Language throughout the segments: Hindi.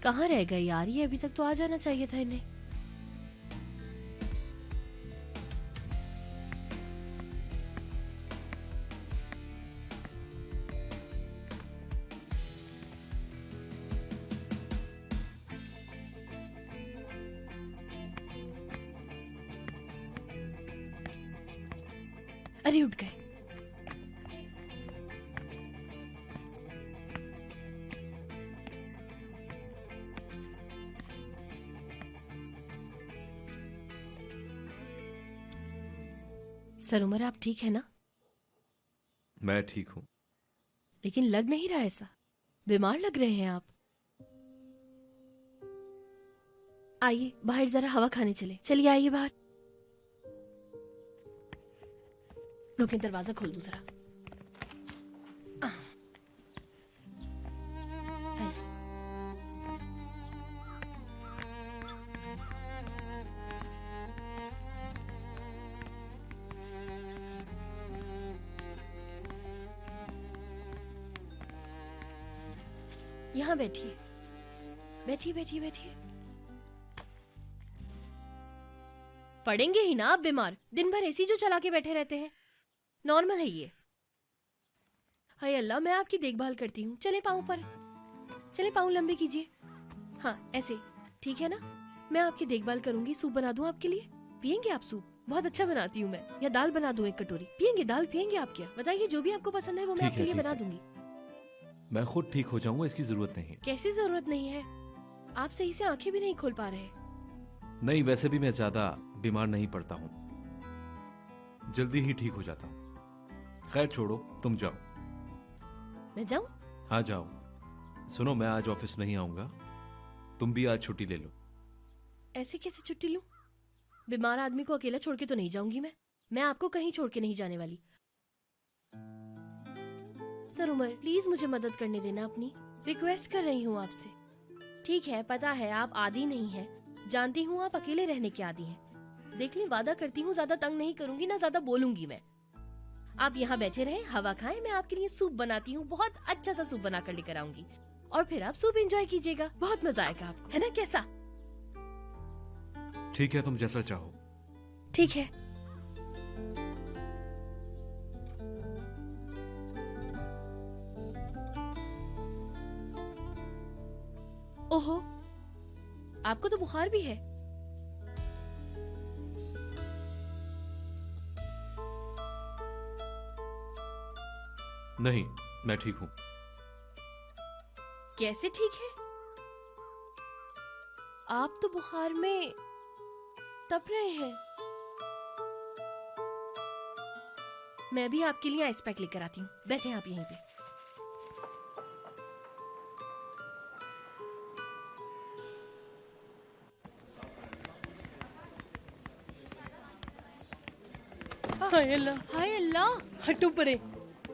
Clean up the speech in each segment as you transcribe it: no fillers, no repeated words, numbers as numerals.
कहाँ रह गए यार, ये अभी तक तो आ जाना चाहिए था इन्हें। अरे उठ गए। सर उमर, आप ठीक है ना? मैं ठीक हूँ। लेकिन लग नहीं रहा ऐसा, बीमार लग रहे हैं आप। आइए बाहर जरा हवा खाने चले। चलिए आइए बाहर। रुकिए, दरवाजा खोल दूँ जरा। आइए। यहाँ बैठिए, बैठिए बैठिए बैठिए। पड़ेंगे ही ना आप बीमार, दिन भर एसी जो चला के बैठे रहते हैं, नॉर्मल है ये। हाय अल्लाह, मैं आपकी देखभाल करती हूँ। चले पाँव पर, चले पाँव लंबे कीजिए। हाँ ऐसे, ठीक है ना? मैं आपकी देखभाल करूंगी। सूप बना दूं आपके लिए? पियेंगे आप सूप? बहुत अच्छा बनाती हूँ मैं। या दाल बना दूं एक कटोरी? पियेंगे? दाल पियेंगे आप? क्या बताइए, जो भी आपको पसंद है वो मैं ठीक आपके है, लिए ठीक बना है। दूंगी। मैं खुद ठीक हो जाऊंगा, इसकी जरूरत नहीं है। कैसी जरूरत नहीं है? आप सही से आंखें भी नहीं खोल पा रहे। नहीं, वैसे भी मैं ज्यादा बीमार नहीं पड़ता हूँ, जल्दी ही ठीक हो जाता हूँ। खैर छोड़ो, तुम जाओ। मैं जाऊं? हाँ जाओ। सुनो, मैं आज ऑफिस नहीं आऊंगा, तुम भी आज छुट्टी ले लो। ऐसे कैसे छुट्टी लूं? बीमार आदमी को अकेला छोड़ के तो नहीं जाऊंगी मैं आपको कहीं छोड़ के नहीं जाने वाली। सर उमर, प्लीज मुझे मदद करने देना अपनी। रिक्वेस्ट कर रही हूँ आपसे। ठीक है, पता है आप आदी नहीं है, जानती हूँ आप अकेले रहने के आदी हैं। देख लें, वादा करती हूँ ज्यादा तंग नहीं करूंगी, ना ज्यादा बोलूंगी मैं। आप यहाँ बैठे रहे, हवा खाएं, मैं आपके लिए सूप बनाती हूँ, बहुत अच्छा सा सूप बना कर लेकर आऊंगी, और फिर आप सूप एंजॉय कीजिएगा, बहुत मजा आएगा आपको, है ना? कैसा? ठीक है, तुम जैसा चाहो। ठीक है। ओहो, आपको तो बुखार भी है। नहीं, मैं ठीक हूँ। कैसे ठीक है? आप तो बुखार में तप रहे हैं। मैं भी आपके लिए आइस पैक लेकर आती हूँ, बैठे आप यहीं पे। हाय अल्लाह, हाय अल्लाह, हटो परे,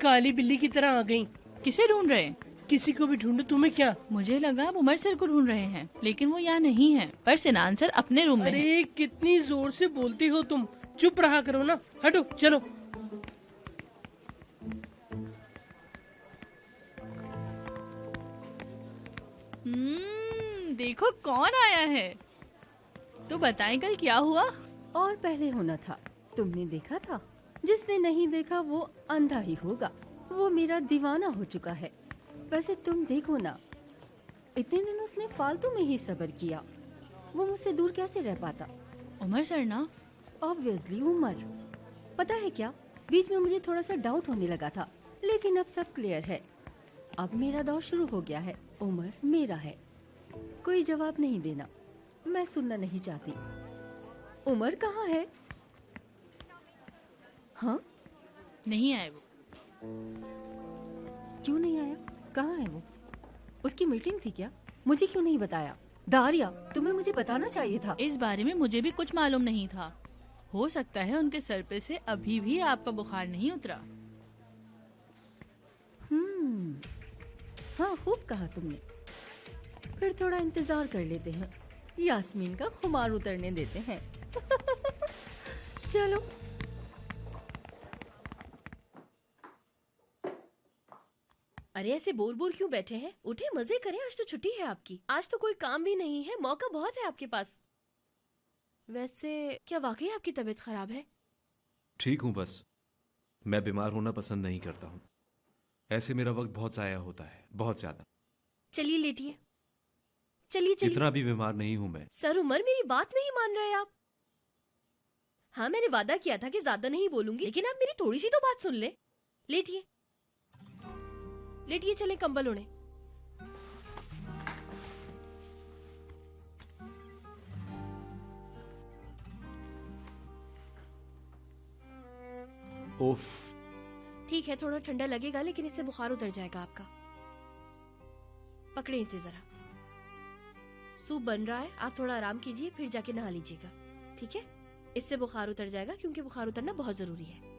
काली बिल्ली की तरह आ गई। किसे ढूंढ रहे हैं? किसी को भी ढूंढो, तुम्हें क्या? मुझे लगा आप उमर सर को ढूंढ रहे हैं, लेकिन वो यहाँ नहीं है, पर सिनान सर अपने रूम में हैं। अरे कितनी जोर से बोलती हो तुम, चुप रहा करो ना। हटो, चलो। देखो कौन आया है। तो बताएं कल क्या हुआ? और पहले होना था, तुमने देखा था? जिसने नहीं देखा वो अंधा ही होगा। वो मेरा दीवाना हो चुका है। वैसे तुम देखो ना, इतने दिन उसने फालतू में ही सब्र किया। वो मुझसे दूर कैसे रह पाता? उमर सर ना? ऑब्वियसली उमर। पता है क्या, बीच में मुझे थोड़ा सा डाउट होने लगा था, लेकिन अब सब क्लियर है। अब मेरा दौर शुरू हो गया है। उमर मेरा है। कोई जवाब नहीं देना, मैं सुनना नहीं चाहती। उमर कहाँ है? हाँ, नहीं आए वो। क्यों नहीं आया? कहाँ है वो? उसकी मीटिंग थी क्या? मुझे क्यों नहीं बताया? दारिया, तुम्हें मुझे बताना चाहिए था। इस बारे में मुझे भी कुछ मालूम नहीं था। हो सकता है उनके सर पे से अभी भी आपका बुखार नहीं उतरा। हाँ, खूब कहा तुमने। फिर थोड़ा इंतजार कर लेते हैं, यास्मीन का खुमार उतरने देते हैं। चलो। अरे ऐसे बोर बोर क्यों बैठे हैं? उठे, मजे करें, आज तो छुट्टी है आपकी। आज तो कोई काम भी नहीं है, मौका बहुत है आपके पास। वैसे क्या वाकई आपकी तबीयत खराब है? ठीक हूं, बस मैं बीमार होना पसंद नहीं करता हूं। ऐसे मेरा वक्त बहुत जाया होता है, बहुत ज्यादा। चलिए लेटिए, चलिए चलिए। इतना भी बीमार नहीं हूं मैं। सर उमर, मेरी बात नहीं मान रहे आप। हाँ, मैंने वादा किया था कि ज्यादा नहीं बोलूंगी, लेकिन आप मेरी थोड़ी सी तो बात सुन ले। लेटिए लेटिए, चले कंबल ओढ़े। उफ, ठीक है, थोड़ा ठंडा लगेगा, लेकिन इससे बुखार उतर जाएगा आपका। पकड़े इसे जरा। सूप बन रहा है, आप थोड़ा आराम कीजिए, फिर जाके नहा लीजिएगा, ठीक है? इससे बुखार उतर जाएगा, क्योंकि बुखार उतरना बहुत जरूरी है।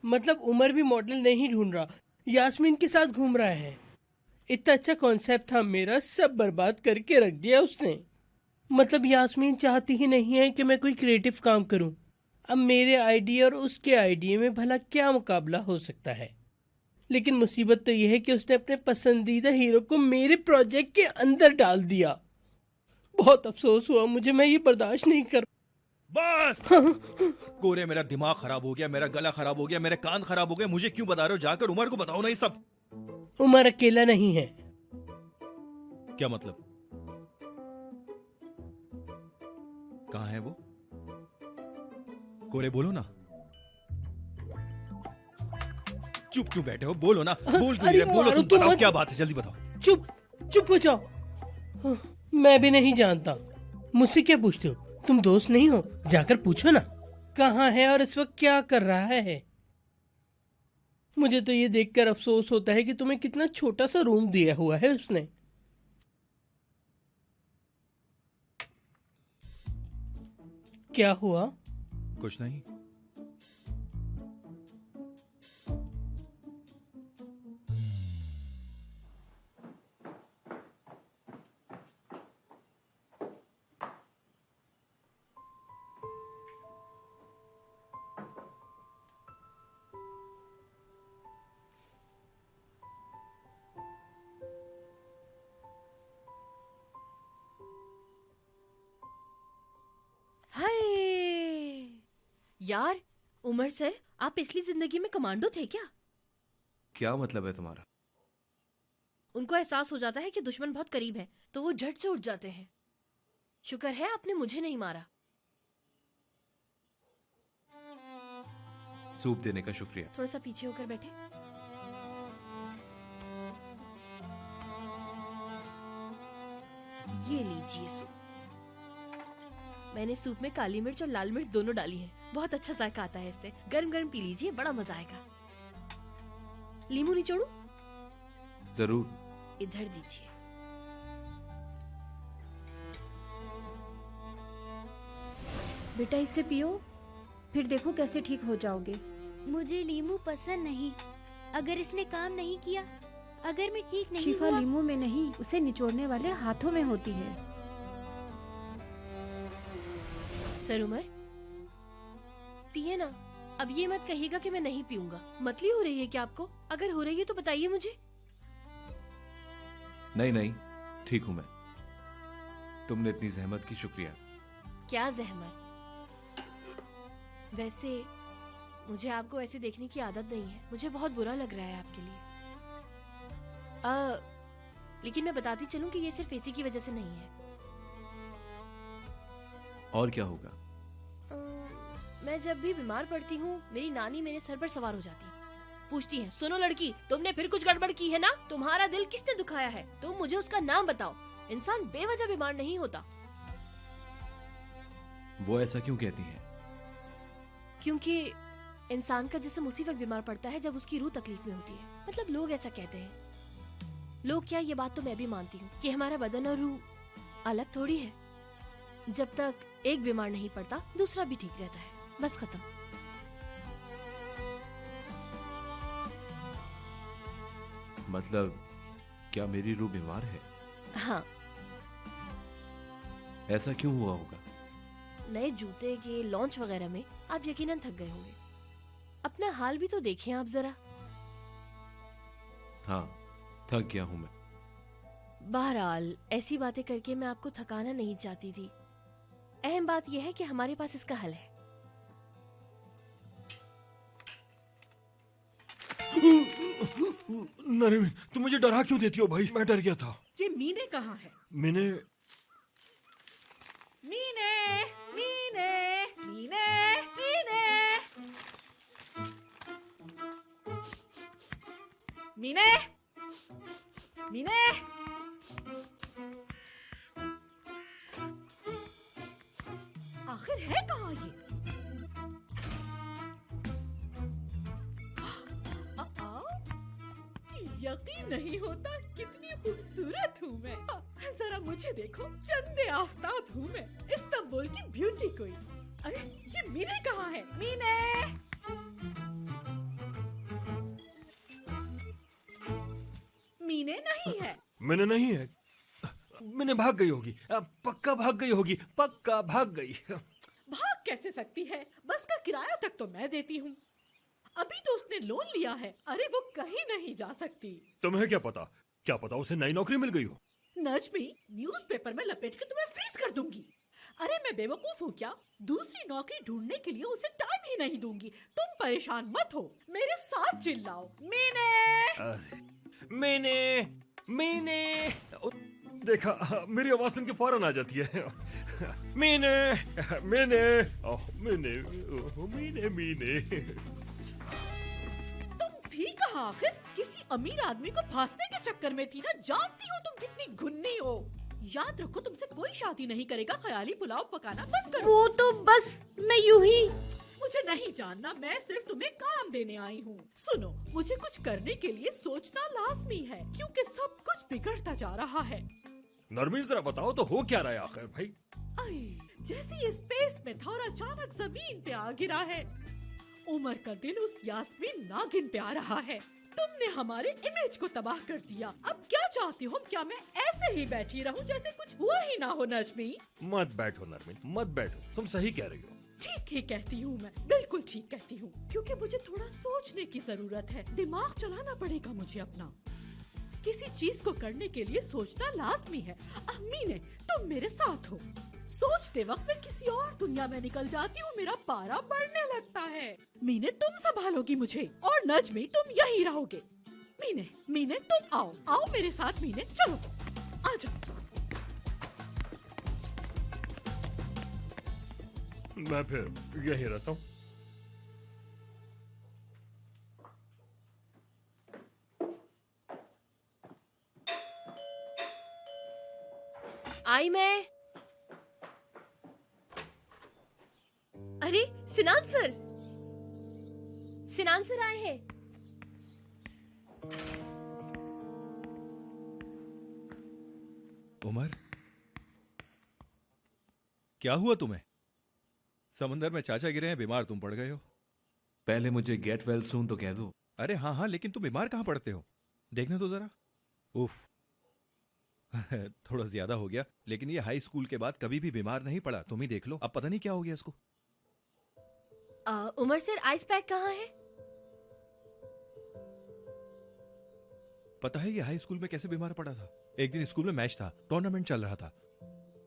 मतलब उमर भी मॉडल नहीं ढूंढ रहा, यास्मीन के साथ घूम रहा है। इतना अच्छा कॉन्सेप्ट था मेरा, सब बर्बाद करके रख दिया उसने। मतलब यास्मीन चाहती ही नहीं है कि मैं कोई क्रिएटिव काम करूं। अब मेरे आइडिया और उसके आइडिया में भला क्या मुकाबला हो सकता है? लेकिन मुसीबत तो यह है कि उसने अपने पसंदीदा हीरो को मेरे प्रोजेक्ट के अंदर डाल दिया। बहुत अफसोस हुआ मुझे, मैं ये बर्दाश्त नहीं कर। बस कोरे, मेरा दिमाग खराब हो गया, मेरा गला खराब हो गया, मेरे कान खराब हो गए। मुझे क्यों बता रहे हो? जाकर उमर को बताओ ना ये सब। उमर अकेला नहीं है। क्या मतलब? कहाँ है वो? कोरे बोलो ना। चुप क्यों बैठे हो? बोलो ना, बोल क्यों नहीं रहे? बोलो, तुम बताओ क्या बात है, जल्दी बताओ। चुप चुप हो जाओ। मैं भी नहीं जानता, मुझसे क्या पूछते हो? तुम दोस्त नहीं हो? जाकर पूछो ना कहाँ है और इस वक्त क्या कर रहा है। मुझे तो ये देखकर अफसोस होता है कि तुम्हें कितना छोटा सा रूम दिया हुआ है उसने। क्या हुआ? कुछ नहीं। हाय यार, उमर सर, आप पिछली जिंदगी में कमांडो थे क्या? क्या मतलब है तुम्हारा? उनको एहसास हो जाता है कि दुश्मन बहुत करीब है, तो वो झट से उठ जाते हैं। शुक्र है आपने मुझे नहीं मारा। सूप देने का शुक्रिया। थोड़ा सा पीछे होकर बैठे। ये लीजिए सूप। मैंने सूप में काली मिर्च और लाल मिर्च दोनों डाली है। बहुत अच्छा जायका आता है इससे। गरम गरम पी लीजिए, बड़ा मजा आएगा। लीमू निचोड़ू? जरूर। इधर दीजिए। बेटा इसे पियो, फिर देखो कैसे ठीक हो जाओगे। मुझे लीमू पसंद नहीं। अगर इसने काम नहीं किया, अगर मैं ठीक नहीं शिफा हुआ। लीमू में नहीं, उसे निचोड़ने वाले हाथों में होती है। सर उमर, पिए ना। अब ये मत कहिएगा कि मैं नहीं पीऊंगा। मतली हो रही है क्या आपको? अगर हो रही है तो बताइए मुझे। नहीं नहीं, ठीक हूं मैं। तुमने इतनी जहमत की, शुक्रिया। क्या जहमत? वैसे मुझे आपको ऐसे देखने की आदत नहीं है। मुझे बहुत बुरा लग रहा है आपके लिए। लेकिन मैं बताती चलूं कि ये सिर्फ एसी की वजह से नहीं है। और क्या होगा? मैं जब भी बीमार पड़ती हूँ, मेरी नानी मेरे सर पर सवार हो जाती है। पूछती है, सुनो लड़की, तुमने फिर कुछ गड़बड़ की है ना? तुम्हारा दिल किसने दुखाया है? तुम मुझे उसका नाम बताओ। इंसान बेवजह बीमार नहीं होता। वो ऐसा क्यों कहती हैं? क्योंकि इंसान का जिस्म उसी वक्त बीमार पड़ता है जब उसकी रूह तकलीफ में होती है। मतलब लोग ऐसा कहते हैं। लोग क्या, ये बात तो मैं भी मानती हूँ कि हमारा बदन और रूह अलग थोड़ी है। जब तक एक बीमार नहीं पड़ता, दूसरा भी ठीक रहता है। बस खत्म। मतलब क्या मेरी रूह बीमार है? हाँ, ऐसा क्यों हुआ होगा? नए जूते के लॉन्च वगैरह में आप यकीनन थक गए होंगे। अपना हाल भी तो देखें आप जरा। हाँ, थक गया हूं मैं। बहरहाल ऐसी बातें करके मैं आपको थकाना नहीं चाहती थी। अहम बात यह है कि हमारे पास इसका हल है। नरमीन, तुम मुझे डरा क्यों देती हो भाई? मैं डर गया था। ये मीने कहाँ है? मैंने मीने, मीने, मीने, मीने, मीने, मीने, आखिर है कहाँ ये? यकीन नहीं होता कितनी खूबसूरत हूँ मैं। जरा मुझे देखो, चंदे आफताब हूँ मैं, इस्तांबुल की ब्यूटी कोई। अरे ये मीने कहाँ है? मीने, मीने नहीं है। मैंने नहीं है। मैंने भाग गई होगी, पक्का भाग गई होगी, पक्का भाग गई। भाग कैसे सकती है? बस का किराया तक तो मैं देती हूँ। अभी तो उसने लोन लिया है। अरे वो कहीं नहीं जा सकती। तुम्हें क्या पता? क्या पता उसे नई नौकरी मिल गई हो। नजमी, न्यूज़पेपर में लपेट के तुम्हें फ्रीज कर दूंगी। अरे मैं बेवकूफ हूँ क्या? दूसरी नौकरी ढूंढने के लिए उसे टाइम ही नहीं दूंगी। तुम परेशान मत हो, मेरे साथ चिल्लाओ। मीने, अरे मैंने मैंने देखा, मेरी आवाज सुन के फौरन आ जाती है। मैंने मैंने ओह मैंने मैंने मैंने तुम थी कहाँ आखिर? किसी अमीर आदमी को फांसने के चक्कर में थी ना। जानती हो तुम कितनी घुन्नी हो। याद रखो, तुमसे कोई शादी नहीं करेगा। ख्याली पुलाव पकाना बंद करो। वो तो बस मैं यूं ही। मुझे नहीं जानना, मैं सिर्फ तुम्हें काम देने आई हूँ। सुनो, मुझे कुछ करने के लिए सोचना लाजमी है, क्योंकि सब कुछ बिगड़ता जा रहा है। नरमीन जरा बताओ तो हो क्या रहा है आखिर भाई? आई, जैसे ये स्पेस में था और अचानक जमीन पे आ गिरा है। उमर का दिल उस यास्मीन नागिन पे आ रहा है। तुमने हमारे इमेज को तबाह कर दिया। अब क्या चाहती हो? क्या मैं ऐसे ही बैठी रहूं जैसे कुछ हुआ ही ना हो? नजमी, मत बैठो नरमीन, मत बैठो, तुम सही कह रही हो। ठीक ही कहती हूँ मैं, बिल्कुल ठीक कहती हूँ, क्योंकि मुझे थोड़ा सोचने की जरूरत है। दिमाग चलाना पड़ेगा मुझे अपना। किसी चीज को करने के लिए सोचना लाजमी है। अम्मी ने, तुम मेरे साथ हो। सोचते वक्त मैं किसी और दुनिया में निकल जाती हूँ। मेरा पारा बढ़ने लगता है। मीने, तुम संभालोगी मुझे, और नजमी तुम यहीं रहोगे। मीने, मीने तुम आओ, आओ मेरे साथ। मीने चलो, आ जाओ। मैं फिर यही रहता हूँ। आई मैं। अरे सिनान सर, सिनान सर आए हैं। उमर, क्या हुआ तुम्हें? समंदर में चाचा गिरे हैं, बीमार तुम पड़ गए हो। पहले मुझे गेट वेल सून तो कह दो। अरे हाँ हाँ, लेकिन तुम बीमार कहाँ पड़ते हो? देखने तो जरा। उफ, थोड़ा ज्यादा हो गया, लेकिन ये हाई स्कूल के बाद कभी भी बीमार नहीं पड़ा। तुम ही देख लो, अब पता नहीं क्या हो गया इसको। उमर सर, आइस पैक कहाँ है? पता है ये हाई स्कूल में कैसे बीमार पड़ा था? एक दिन स्कूल में मैच था, टूर्नामेंट चल रहा था,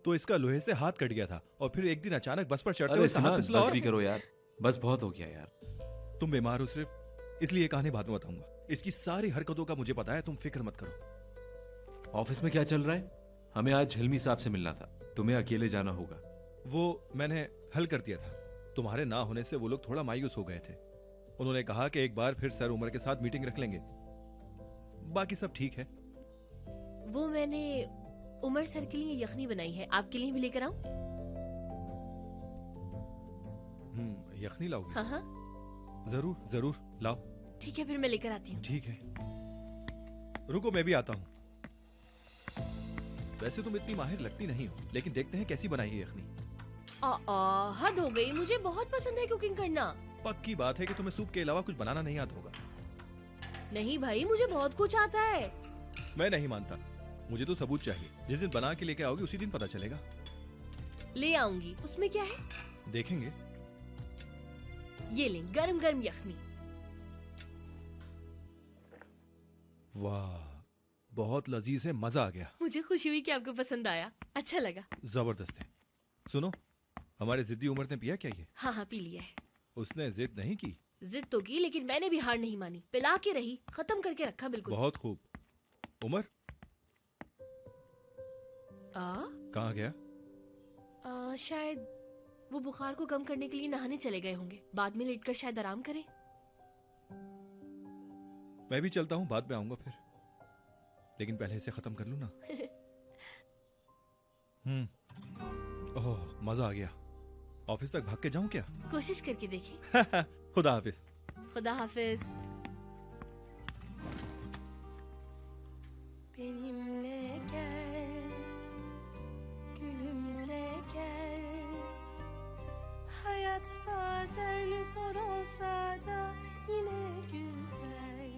तो इसका लोहे से हाथ कट गया था, और फिर एक दिन अचानक बस पर चढ़ते अरे हुए हाथ सिनान, फिसला बस और भी करो यार, बस बहुत हो गया यार। तुम बीमार हो सिर्फ इसलिए, कहानी बाद में बताऊंगा। इसकी सारी हरकतों का मुझे पता है, तुम फिक्र मत करो। ऑफिस में क्या चल रहा है? हमें आज हिलमी साहब से मिलना था, तुम्हें अकेले जाना होगा। वो मैंने हल कर दिया था। तुम्हारे ना होने से वो लोग थोड़ा मायूस हो गए थे। उन्होंने कहा कि एक बार फिर सर उमर के साथ मीटिंग रख लेंगे। बाकी सब ठीक है। वो मैंने उमर सर के लिए यखनी बनाई है, आपके लिए भी लेकर आऊं? यखनी लाओगी? हाँ हाँ जरूर जरूर लाओ। ठीक है, फिर मैं लेकर आती हूँ। ठीक है, रुको मैं भी आता हूँ। वैसे तुम इतनी माहिर लगती नहीं हो, लेकिन देखते हैं कैसी बनाई है यखनी। हद हो गई, मुझे बहुत पसंद है कुकिंग करना। पक्की बात है कि तुम्हें सूप के अलावा कुछ बनाना नहीं आता होगा। नहीं भाई, मुझे बहुत कुछ आता है। मैं नहीं मानता, मुझे तो सबूत चाहिए। जिस दिन बना के लेके आओगी उसी दिन पता चलेगा। ले आऊंगी, उसमें क्या है? देखेंगे। ये लें गरम गरम यखनी। वाह, बहुत लजीज है, मजा आ गया। मुझे खुशी हुई कि आपको पसंद आया, अच्छा लगा। जबरदस्त है। सुनो, हमारे जिद्दी उमर ने पिया क्या ये? हाँ हाँ, पी लिया है। उसने जिद नहीं की? जिद तो की, लेकिन मैंने भी हार नहीं मानी, पिला के रही, खत्म करके रखा बिल्कुल। बहुत खूब। उमर कहाँ गया? शायद वो बुखार को कम करने के लिए नहाने चले गए होंगे, बाद में लेटकर शायद आराम करें। मैं भी चलता हूँ, बाद में आऊंगा फिर, लेकिन पहले इसे खत्म कर लूं ना। ओह, मजा आ गया। ऑफिस तक भाग के जाऊं क्या? कोशिश करके देखिए। खुदा हाफिज। खुदा हाफिज। Benimle gel, gülümse gel. Hayat bazen zor olsa da yine güzel.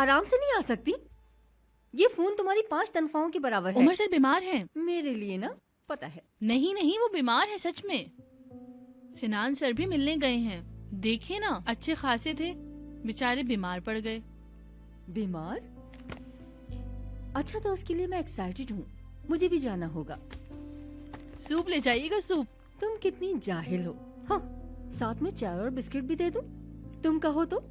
आराम से नहीं आ सकती? ये फोन तुम्हारी 5 तनख्वाहों के बराबर है। उमर सर बीमार हैं। मेरे लिए ना, पता है। नहीं नहीं, वो बीमार है सच में। सिनान सर भी मिलने गए हैं, देखे ना, अच्छे खासे थे, बेचारे बीमार पड़ गए। बीमार? अच्छा, तो उसके लिए मैं एक्साइटेड हूँ, मुझे भी जाना होगा। सूप ले जाइएगा, सूप। तुम कितनी जाहिल हो। हाँ, साथ में चाय और बिस्किट भी दे दूं? तुम कहो तो।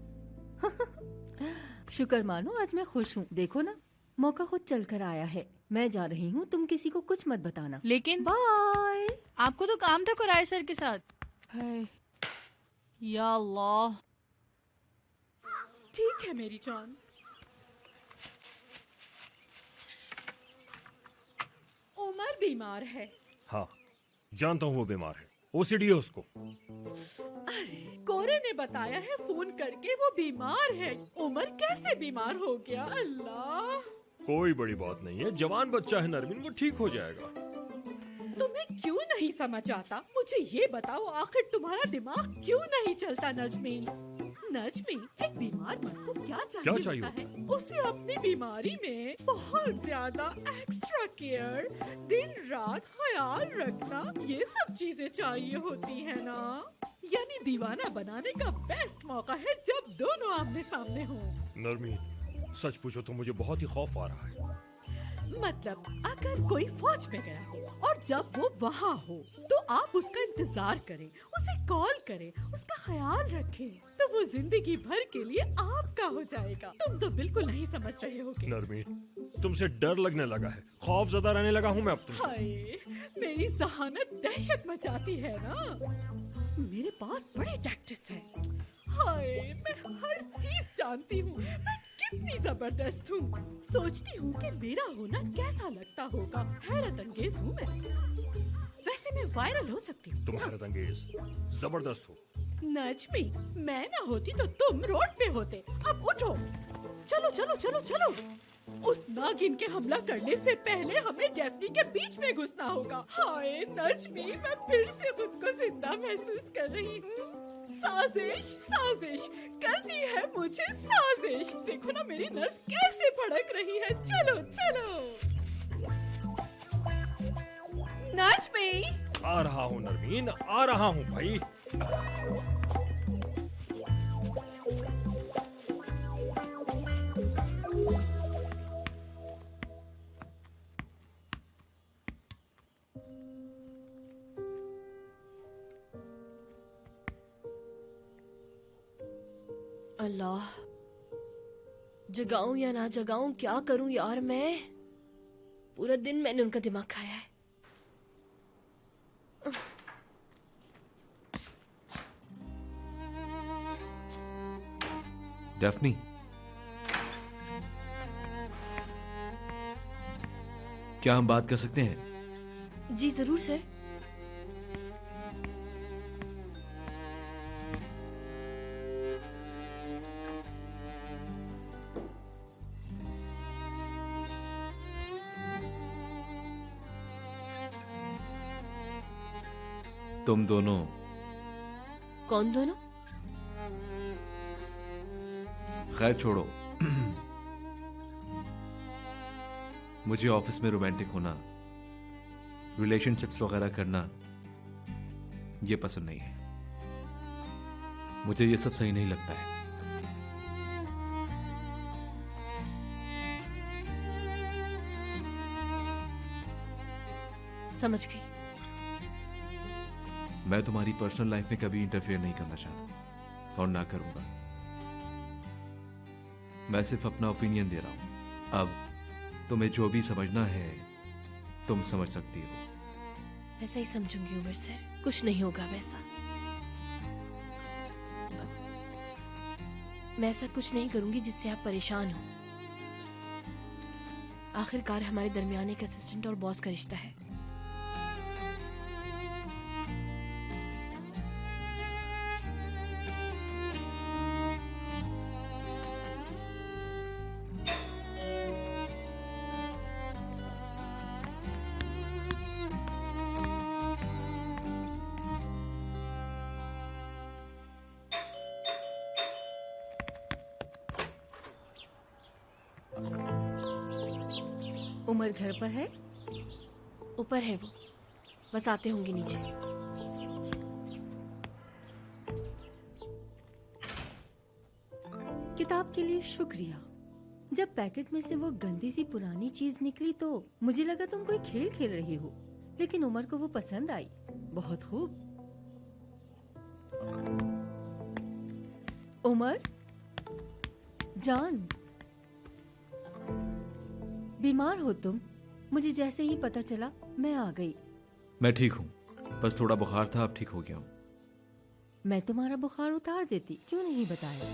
शुक्र मानो आज मैं खुश हूँ। देखो ना, मौका खुद चल कर आया है। मैं जा रही हूँ, तुम किसी को कुछ मत बताना। लेकिन बाय। आपको तो काम था कुराय सर के साथ। है या अल्लाह। ठीक है मेरी जान। उमर बीमार है। हाँ, जानता हूँ वो बीमार है, ओसीडी है उसको। अरे, कोरे ने बताया है फोन करके वो बीमार है। उमर कैसे बीमार हो गया? अल्लाह। कोई बड़ी बात नहीं है, जवान बच्चा है नरमीन, वो ठीक हो जाएगा। तुम्हें क्यों नहीं समझ आता? मुझे ये बताओ, आखिर तुम्हारा दिमाग क्यों नहीं चलता नजमी? नजमी, एक बीमार मर्द को क्या चाहिए होता है? उसे अपनी बीमारी में बहुत ज्यादा एक्स्ट्रा केयर, दिन रात ख्याल रखना, ये सब चीजें चाहिए होती है ना। यानी दीवाना बनाने का बेस्ट मौका है जब दोनों आमने सामने हों। नरमीन, सच पूछो तो मुझे बहुत ही खौफ आ रहा है। मतलब अगर कोई फौज में गया हो और जब वो वहाँ हो तो आप उसका इंतजार करें, उसे कॉल करें, उसका ख्याल रखें, तो वो जिंदगी भर के लिए आपका हो जाएगा। तुम तो बिल्कुल नहीं समझ रहे होगे। नरमीन, तुमसे डर लगने लगा है, खौफ ज्यादा रहने लगा हूँ मैं अब तुमसे। हाय, मेरी जहानत दहशत मचाती है ना। मेरे पास बड़े टैक्टिक्स हैं। हाय, मैं हर चीज जानती हूँ, मैं कितनी जबरदस्त हूँ। सोचती हूँ कि मेरा होना कैसा लगता होगा। हैरत अंगेज हूँ मैं। वैसे मैं वायरल हो सकती हूँ। तुम हैरत अंगेज, जबरदस्त हो। नजमी, मैं ना होती तो तुम रोड पे होते। अब उठो, चलो चलो चलो चलो। उस नागिन के हमला करने से पहले हमें डेफनी के बीच में घुसना होगा। हाय नजमी, मैं फिर से खुद को जिंदा महसूस कर रही हूँ। साजिश साजिश करनी है मुझे, साजिश। देखो ना मेरी नस कैसे भड़क रही है। चलो चलो नजमी। आ रहा हूँ नरमीन, आ रहा हूँ भाई। अल्लाह, जगाऊं या ना जगाऊं, क्या करूं यार मैं? पूरा दिन मैंने उनका दिमाग खाया है। डेफनी, क्या हम बात कर सकते हैं? जी जरूर सर। तुम दोनों कौन दोनों? खैर छोड़ो। मुझे ऑफिस में रोमांटिक होना, रिलेशनशिप्स वगैरह करना ये पसंद नहीं है। मुझे ये सब सही नहीं लगता है। समझ गई। मैं तुम्हारी पर्सनल लाइफ में कभी इंटरफेयर नहीं करना चाहता और ना करूंगा। मैं सिर्फ अपना ओपिनियन दे रहा हूं। अब तुम्हें जो भी समझना है तुम समझ सकती हो। ऐसा ही समझूंगी उमर सर, कुछ नहीं होगा वैसा। मैं ऐसा कुछ नहीं करूंगी जिससे आप परेशान हो। आखिरकार हमारे दरमियान एक असिस्टेंट और बॉस का रिश्ता है। उमर घर पर है? ऊपर है वो, बस आते होंगे नीचे। किताब के लिए शुक्रिया। जब पैकेट में से वो गंदी सी पुरानी चीज निकली तो मुझे लगा तुम कोई खेल खेल रही हो, लेकिन उमर को वो पसंद आई। बहुत खूब। उमर जान, बीमार हो तुम? मुझे जैसे ही पता चला मैं आ गई। मैं ठीक हूं, बस थोड़ा बुखार था, अब ठीक हो गया हूं। मैं तुम्हारा बुखार उतार देती, क्यों नहीं बताया?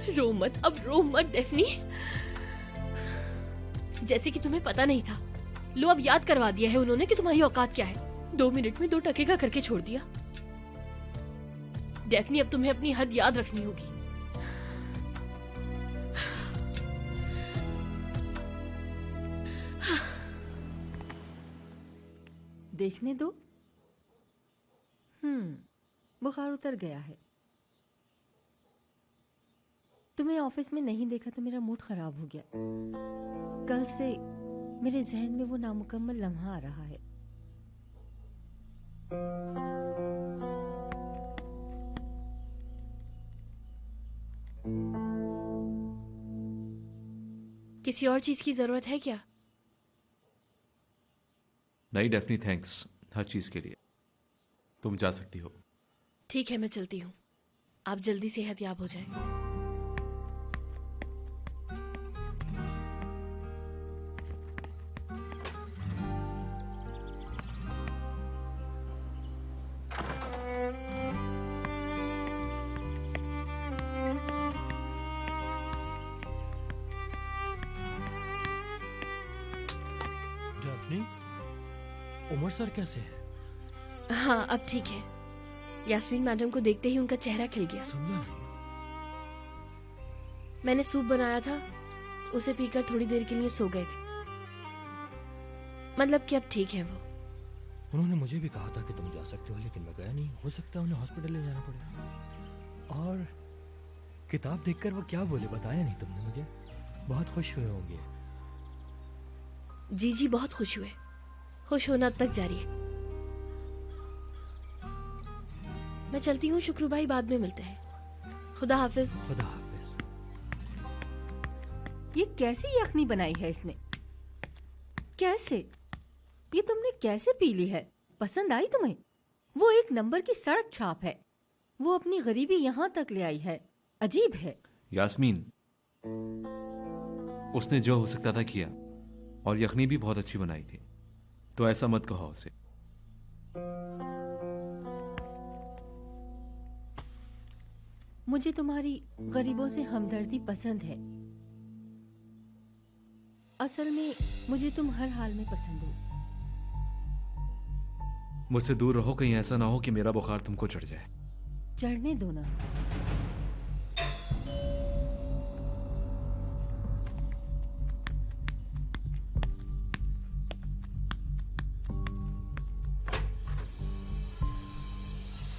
रो मत, अब रो मत डेफनी। जैसे कि तुम्हें पता नहीं था। लो अब याद करवा दिया है उन्होंने कि तुम्हारी औकात क्या है। 2 मिनट में 2 टके का करके छोड़ दिया। डेफनी अब तुम्हें अपनी हद याद रखनी होगी। देखने दो। बुखार उतर गया है। तुम्हें ऑफिस में नहीं देखा तो मेरा मूड खराब हो गया। कल से मेरे जहन में वो नामुकम्मल लम्हा आ रहा है। किसी और चीज की जरूरत है क्या? नहीं डेफनी, थैंक्स हर चीज के लिए। तुम जा सकती हो। ठीक है, मैं चलती हूँ। आप जल्दी सेहतयाब हो जाएं। उमर सर कैसे है? हाँ, अब ठीक है। यास्मीन मैडम को देखते ही उनका चेहरा खिल गया। समझा नहीं। मैंने सूप बनाया था, उसे पीकर थोड़ी देर के लिए सो गए थे। मतलब कि अब ठीक है वो। उन्होंने मुझे भी कहा था कि तुम जा सकते हो, लेकिन मैं गया नहीं। हो सकता है उन्हें हॉस्पिटल ले जाना पड़े। और किताब देखकर वो क्या बोले बताया नहीं तुमने मुझे। बहुत खुश हुए होंगे। जी जी, बहुत खुश हुए। खुश होना अब तक जारी है। मैं चलती हूँ शुक्रू भाई, बाद में मिलते हैं। खुदा हाफिज। खुदा हाफिज। ये कैसी यखनी बनाई है इसने? कैसे? ये तुमने कैसे पी ली है? पसंद आई तुम्हें? वो एक नंबर की सड़क छाप है। वो अपनी गरीबी यहाँ तक ले आई है। अजीब है। यास्मीन, उसने जो हो सकता था किया, और यखनी भी बहुत अच्छी बनाई थी, तो ऐसा मत कहो उसे। मुझे तुम्हारी गरीबों से हमदर्दी पसंद है। असल में मुझे तुम हर हाल में पसंद हो। मुझसे दूर रहो, कहीं ऐसा ना हो कि मेरा बुखार तुमको चढ़ जाए। चढ़ने दो ना।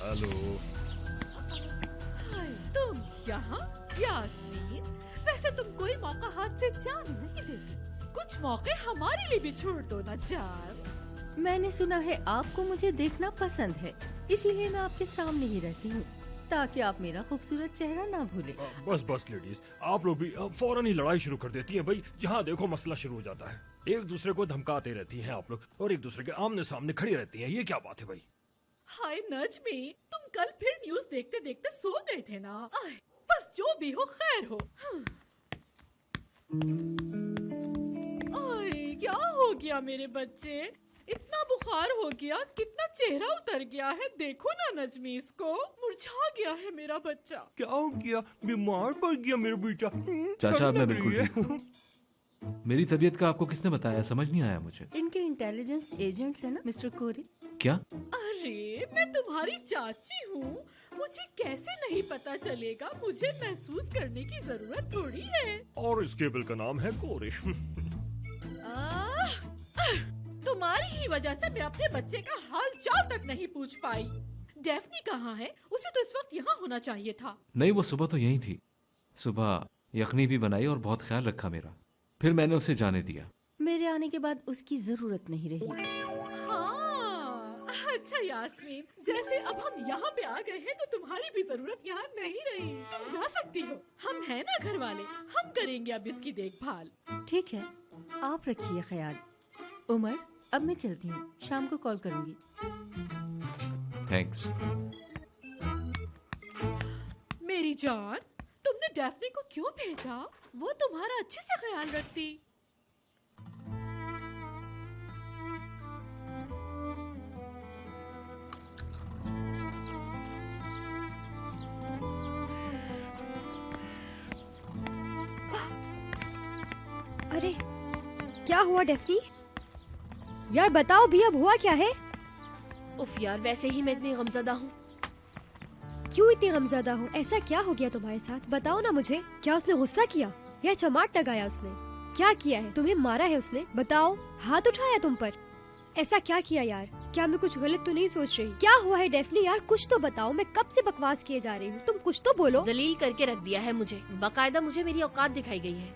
हेलो। हाय, तुम यहाँ? यास्मीन, वैसे तुम कोई मौका हाथ से जान नहीं देती। कुछ मौके हमारे लिए भी छोड़ दो ना जान। मैंने सुना है आपको मुझे देखना पसंद है, इसीलिए मैं आपके सामने ही रहती हूँ, ताकि आप मेरा खूबसूरत चेहरा ना भूलें। बस बस लेडीज, आप लोग भी फौरन ही लड़ाई शुरू कर देती हैं भाई। जहाँ देखो मसला शुरू हो जाता है। एक दूसरे को धमकाते रहती हैं आप लोग, और एक दूसरे के आमने सामने खड़ी रहती हैं। ये क्या बात है भाई? हाय नजमी, तुम कल फिर न्यूज़ देखते देखते सो गए थे ना? आय, बस जो भी हो खैर हो। आय, क्या हो गया मेरे बच्चे? इतना बुखार हो गया, कितना चेहरा उतर गया है। देखो ना नजमी, इसको मुरझा गया है मेरा बच्चा। क्या हो गया? बीमार पड़ गया मेरा बेटा। चाचा, अब मैं बिल्कुल ठीक हूँ। मेरी तबीयत का आपको किसने बताया? समझ नहीं आया मुझे। इनके इंटेलिजेंस एजेंट्स है ना मिस्टर कोरे। क्या? अरे मैं तुम्हारी चाची हूँ, मुझे कैसे नहीं पता चलेगा? मुझे महसूस करने की जरूरत थोड़ी है। और इस केबल का नाम है कोरे। तुम्हारी ही वजह से मैं अपने बच्चे का हाल चाल तक नहीं पूछ पाई। डेफनी कहाँ है? उसे तो इस वक्त यहाँ होना चाहिए था। नहीं, वो सुबह तो यही थी। सुबह यखनी भी बनाई और बहुत ख्याल रखा मेरा। फिर मैंने उसे जाने दिया। मेरे आने के बाद उसकी जरूरत नहीं रही। हाँ, अच्छा यास्मीन, जैसे अब हम यहाँ पे आ गए हैं तो तुम्हारी भी जरूरत यहाँ नहीं रही। तुम जा सकती हो, हम हैं ना घर वाले, हम करेंगे अब इसकी देखभाल। ठीक है, आप रखिए ख्याल। उमर, अब मैं चलती हूँ, शाम को कॉल करूँगी। थैंक्स। मेरी जान, तुमने डेफनी को क्यों भेजा? वो तुम्हारा अच्छे से ख्याल रखती। अरे क्या हुआ डेफनी? यार बताओ भी, अब हुआ क्या है? उफ यार, वैसे ही मैं इतनी गमज़दा हूँ। क्यों इतनी गमज़दा हो? ऐसा क्या हो गया तुम्हारे साथ? बताओ ना मुझे। क्या उसने गुस्सा किया या चमाट लगाया उसने? क्या किया है? तुम्हें मारा है उसने? बताओ, हाथ उठाया तुम पर? ऐसा क्या किया यार? क्या मैं कुछ गलत तो नहीं सोच रही? क्या हुआ है डेफनी? यार कुछ तो बताओ, मैं कब से बकवास किए जा रही हूँ, तुम कुछ तो बोलो। जलील करके रख दिया है मुझे, बाकायदा मुझे मेरी औकात दिखाई गई है।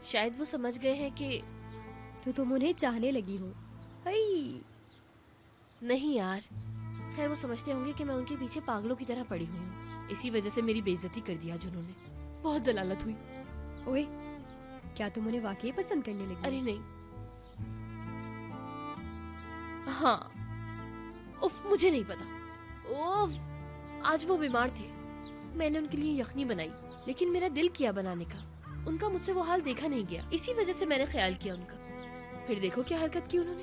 शायद वो समझ गए हैं कि तो तुम उन्हें चाहने लगी हो। नहीं यार, खैर वो समझते होंगे कि मैं उनके पीछे पागलों की तरह पड़ी हुई हूँ। इसी वजह से मेरी बेइज्जती कर दिया जिन्होंने। बहुत जलालत हुई। ओए, क्या तुम उन्हें वाकई पसंद करने लगी? अरे नहीं। हाँ, उफ, मुझे नहीं पता। उफ, आज वो बीमार थे। मैंने उनके लिए यखनी बनाई, लेकिन मेरा दिल किया बनाने का। उनका मुझसे वो हाल देखा नहीं गया, इसी वजह से मैंने ख्याल किया उनका। फिर देखो क्या हरकत की उन्होंने।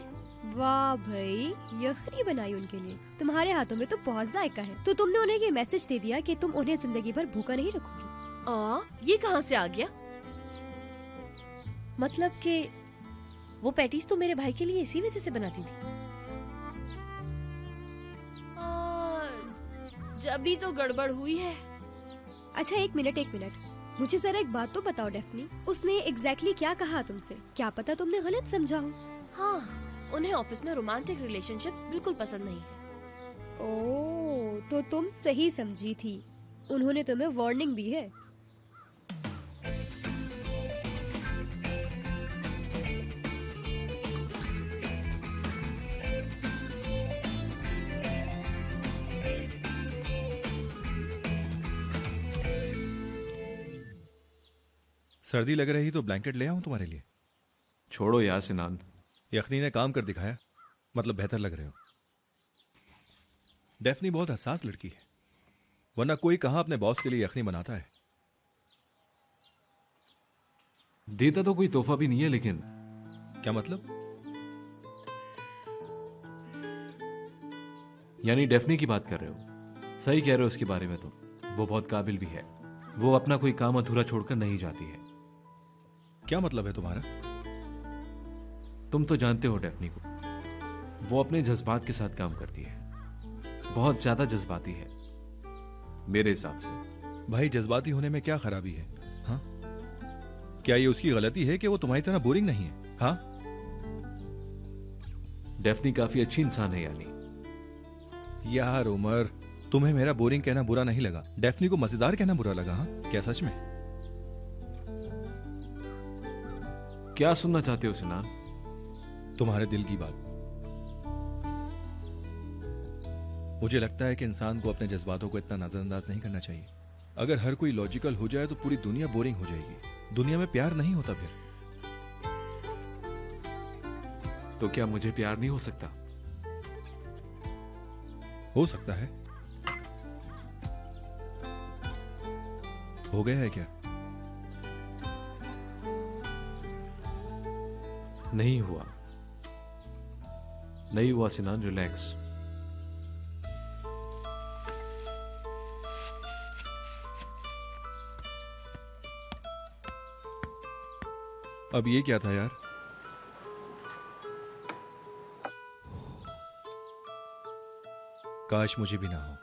वाह भाई, यखनी बनाई उनके लिए। तुम्हारे हाथों में तो बहुत जायका है। तो तुमने उन्हें ये मैसेज दे दिया कि तुम उन्हें जिंदगी भर भूखा नहीं रखोगी। ये कहाँ से आ गया? मतलब कि वो पैटीज तो मेरे भाई के लिए इसी वजह से बनाती थी। जब भी तो गड़बड़ हुई है। अच्छा एक मिनट, मुझे जरा एक बात तो बताओ डेफनी, उसने एग्जैक्टली क्या कहा तुमसे? क्या पता तुमने गलत समझा हो। हाँ, उन्हें ऑफिस में रोमांटिक रिलेशनशिप्स बिल्कुल पसंद नहीं है। ओह, तो तुम सही समझी थी, उन्होंने तुम्हें वार्निंग दी है। सर्दी लग रही तो ब्लैंकेट ले आऊं तुम्हारे लिए? छोड़ो यार सिनान। यखनी ने काम कर दिखाया, मतलब बेहतर लग रहे हो। डेफनी बहुत हसास लड़की है, वरना कोई कहां अपने बॉस के लिए यखनी बनाता है। देता तो कोई तोहफा भी नहीं है, लेकिन क्या मतलब? यानी डेफनी की बात कर रहे हो? सही कह रहे हो उसके बारे में तो। वो बहुत काबिल भी है। वो अपना कोई काम अधूरा छोड़कर नहीं जाती है। क्या मतलब है तुम्हारा? तुम तो जानते हो डेफनी को, वो अपने जज्बात के साथ काम करती है। बहुत ज्यादा जज्बाती है मेरे हिसाब से। भाई जज्बाती होने में क्या खराबी है? हाँ, क्या ये उसकी गलती है कि वो तुम्हारी तरह बोरिंग नहीं है? हाँ, डेफनी काफी अच्छी इंसान है यानी। यार उमर, तुम्हें मेरा बोरिंग कहना बुरा नहीं लगा, डेफनी को मजेदार कहना बुरा लगा। हाँ, क्या सच में? क्या सुनना चाहते हो सिनान? तुम्हारे दिल की बात। मुझे लगता है कि इंसान को अपने जज्बातों को इतना नजरअंदाज नहीं करना चाहिए। अगर हर कोई लॉजिकल हो जाए तो पूरी दुनिया बोरिंग हो जाएगी। दुनिया में प्यार नहीं होता फिर। तो क्या मुझे प्यार नहीं हो सकता? हो सकता है। हो गया है क्या? नहीं हुआ, नहीं हुआ सिनान, रिलैक्स। अब ये क्या था यार? काश मुझे भी ना हो।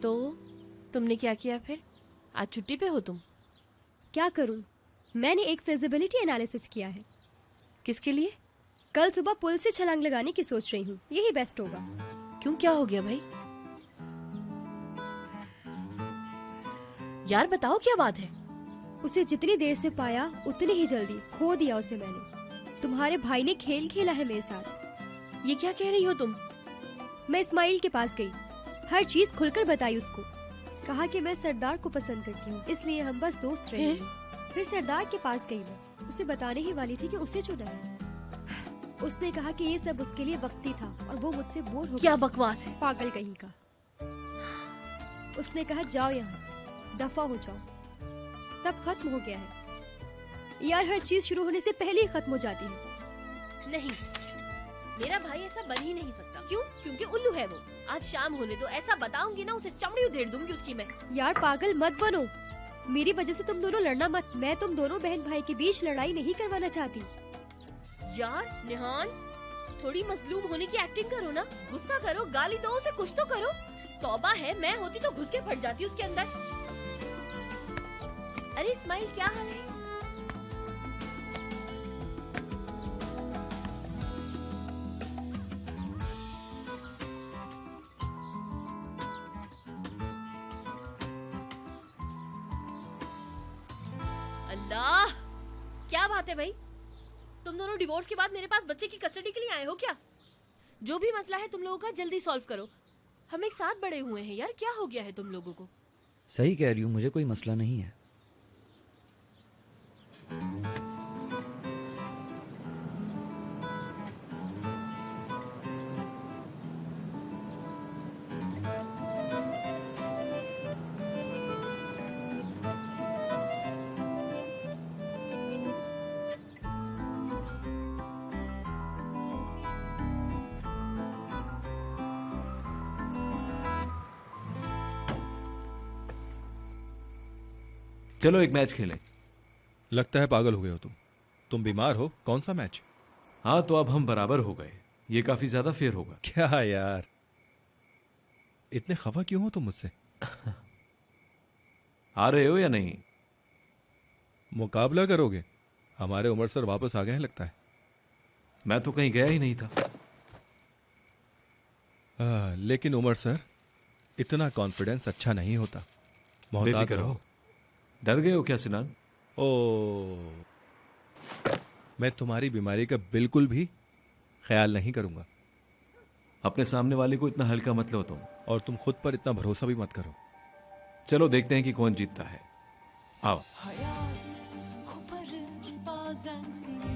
तो तुमने क्या किया फिर? आज छुट्टी पे हो तुम? क्या करूं? मैंने एक फिजिबिलिटी एनालिसिस किया है। किसके लिए? कल सुबह पुल से छलांग लगाने की सोच रही हूँ, यही बेस्ट होगा। क्यों, क्या हो गया भाई? यार बताओ क्या बात है? उसे जितनी देर से पाया उतनी ही जल्दी खो दिया उसे मैंने। तुम्हारे भाई ने खेल खेला है मेरे साथ। ये क्या कह रही हो तुम? मैं इस्माइल के पास गई, हर चीज खुलकर बताई उसको। कहा कि मैं सरदार को पसंद करती हूँ, इसलिए हम बस दोस्त रहेंगे। फिर सरदार के पास गई मैं, उसे बताने ही वाली थी कि उसे चुना है। उसने कहा कि ये सब उसके लिए वक्ती था और वो मुझसे बोर हो क्या गई। बकवास है? पागल कहीं का। उसने कहा जाओ यहाँ से, दफा हो जाओ। तब खत्म हो गया है। यार हर चीज शुरू होने से पहले ही खत्म हो जाती है। नहीं, मेरा भाई ऐसा बन ही नहीं सकता। क्यों? क्योंकि उल्लू है वो। आज शाम होने दो, ऐसा बताऊंगी ना उसे चमड़ी उधेड़ दूंगी उसकी मैं। यार पागल मत बनो, मेरी वजह से तुम दोनों लड़ना मत। मैं तुम दोनों बहन भाई के बीच लड़ाई नहीं करवाना चाहती। यार निहान, थोड़ी मसलूम होने की एक्टिंग करो ना। गुस्सा करो, गाली दो उसे, कुछ तो करो। तौबा है, मैं होती तो घुस के फट जाती उसके अंदर। अरे इस्माइल क्या हाल है? अल्लाह, क्या बात है भाई? तुम दोनों डिवोर्स के बाद मेरे पास बच्चे की कस्टडी के लिए आए हो क्या? जो भी मसला है तुम लोगों का जल्दी सॉल्व करो। हम एक साथ बड़े हुए हैं यार, क्या हो गया है तुम लोगों को? सही कह रही हूँ, मुझे कोई मसला नहीं है। चलो एक मैच खेलें। लगता है पागल हो गए हो तुम बीमार हो। कौन सा मैच? हाँ तो अब हम बराबर हो गए, ये काफी ज्यादा फेयर होगा। क्या यार, इतने खफा क्यों हो तुम मुझसे? आ रहे हो या नहीं? मुकाबला करोगे? हमारे उमर सर वापस आ गए हैं लगता है। मैं तो कहीं गया ही नहीं था। लेकिन उमर सर, इतना कॉन्फिडेंस अच्छा नहीं होता। मोहतात बेफिक्र रहो। हो। डर गए हो क्या सिनान? ओ, मैं तुम्हारी बीमारी का बिल्कुल भी ख्याल नहीं करूंगा। अपने सामने वाले को इतना हल्का मत लो तुम। और तुम खुद पर इतना भरोसा भी मत करो। चलो देखते हैं कि कौन जीतता है। आओ। Hayat koparır bazen seni.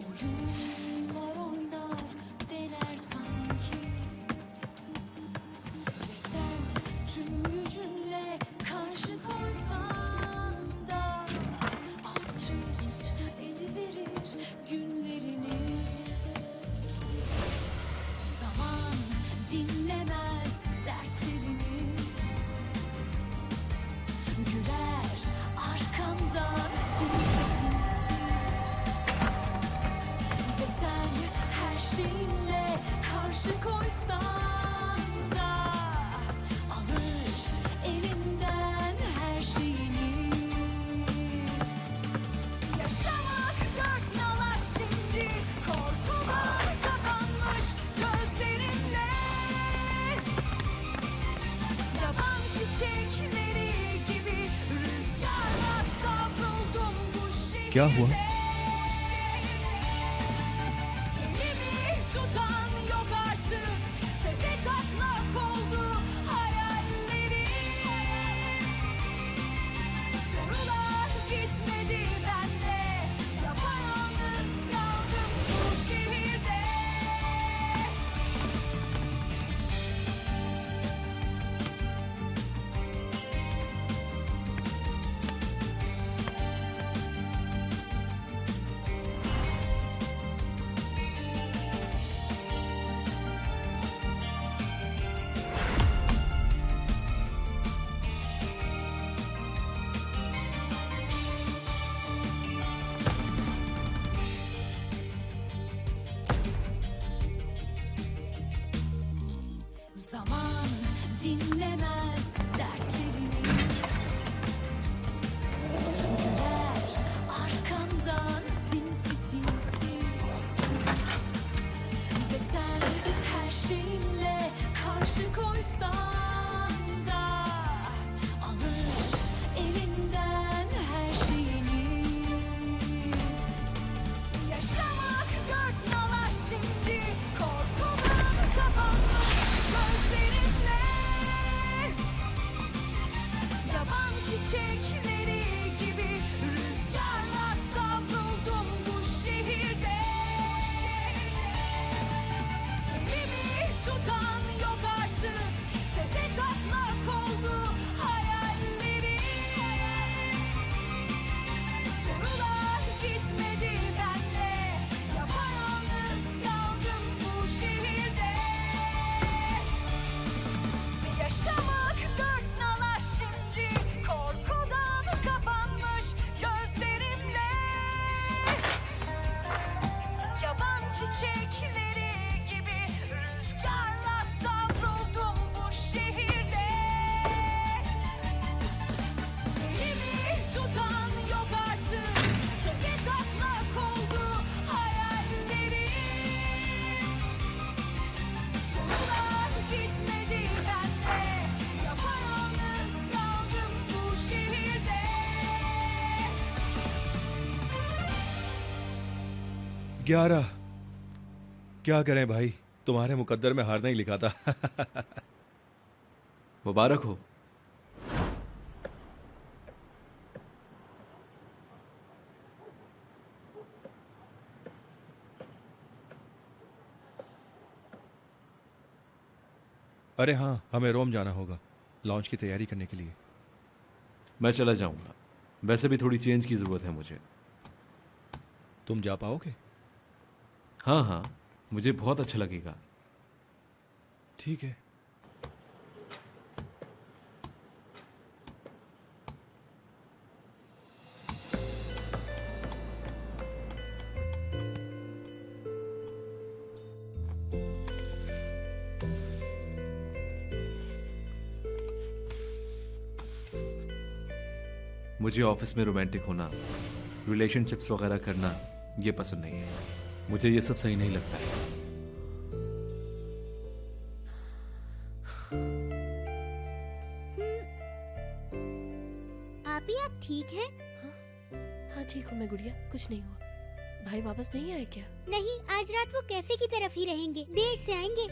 Oyunlar oynar dener sanki. Ve sen tüm gücünle karşı koysan da alt üst ediverir günlerini. Zaman dinlemez dertlerini. Güler arkamdan sinsi sinsi. Ve sen her şeyinle karşı koysan da alır elinden her şeyini. Yaşamak dört nala şimdi, korkular kapanmış gözlerimle. Yaban çiçekleri gibi rüzgarla savruldum bu şehirde. क्या हुआ? Elimi tutan yok artık, tepe taklak oldu hayallerim. Sorular bitmedi bende, yapayalnız kaldım bu şehirde. Zaman dinlemez dertlerini. Güler arkamdan sinsi sinsi. Ve sen her şeyinle karşı koysan da alır elinden her şeyini. Yaşamak dört nala şimdi, korkudan kapanmış gözlerimle. Yaban çiçekleri gibi rüzgarla savruldum bu şehirde. Elimi tutan yok artık, tepe taklak oldu hayallerim. Sorular bitmedi bende, yapayalnız kaldım bu şehirde. Yaşamak dört nala şimdi, korkudan kapanmış gözlerimle. Yaban çiçekleri gibi rüzgarla savruldum bu şehirde. Elimi tutan yok artık, tepe taklak oldu hayallerim. Sorular bitmedi bende, yapayalnız kaldım bu şehirde. ग्यारह। क्या करें भाई, तुम्हारे मुकद्दर में हारना ही लिखा था। मुबारक हो। अरे हाँ, हमें रोम जाना होगा लॉन्च की तैयारी करने के लिए। मैं चला जाऊंगा, वैसे भी थोड़ी चेंज की जरूरत है मुझे। तुम जा पाओगे? हाँ हाँ, मुझे बहुत अच्छा लगेगा। ठीक है। मुझे ऑफिस में रोमांटिक होना, रिलेशनशिप्स वगैरह करना ये पसंद नहीं है। मुझे ये सब सही नहीं लगता है। आप ठीक हैं? हाँ ठीक हूँ मैं गुड़िया, कुछ नहीं हुआ। भाई वापस नहीं आए क्या? नहीं, आज रात वो कैफे की तरफ ही रहेंगे, देर से आएंगे।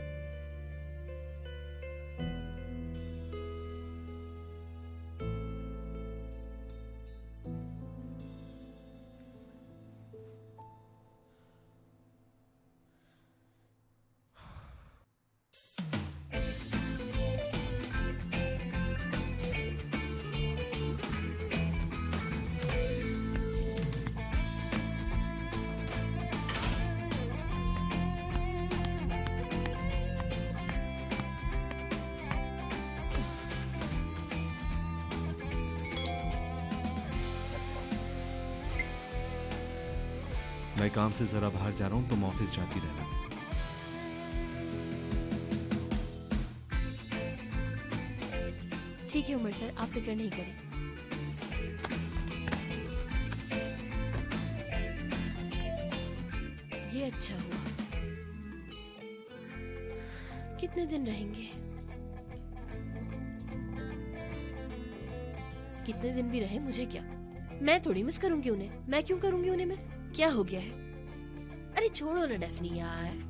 मैं काम से जरा बाहर जा रहा हूं, तुम ऑफिस जाती रहना। ठीक है उमर सर, आप फिक्र नहीं करें। ये अच्छा हुआ। कितने दिन रहेंगे? कितने दिन भी रहे मुझे क्या, मैं थोड़ी मिस करूंगी उन्हें। मैं क्यों करूंगी उन्हें मिस? क्या हो गया है? अरे छोड़ो ना डेफनी यार।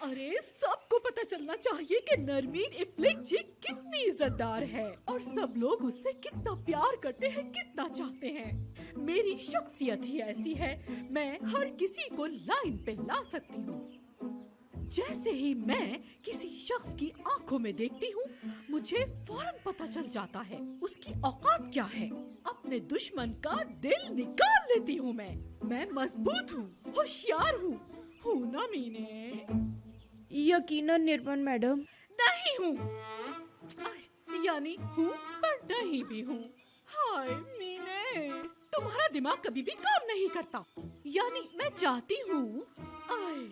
अरे सबको पता चलना चाहिए कि नरमीन इफ्लिक जी कितनी इज्जतदार है और सब लोग उससे कितना प्यार करते हैं, कितना चाहते हैं। मेरी शख्सियत ही ऐसी है, मैं हर किसी को लाइन पे ला सकती हूँ। जैसे ही मैं किसी शख्स की आंखों में देखती हूँ, मुझे फौरन पता चल जाता है उसकी औकात क्या है। अपने दुश्मन का दिल निकाल लेती हूँ मैं मजबूत हूँ, होशियार हूँ ना मीने? यकीनन निर्मल मैडम। नहीं हूँ, यानी हूँ पर नहीं भी हूँ। हाय मीने, तुम्हारा दिमाग कभी भी काम नहीं करता। यानी मैं चाहती हूँ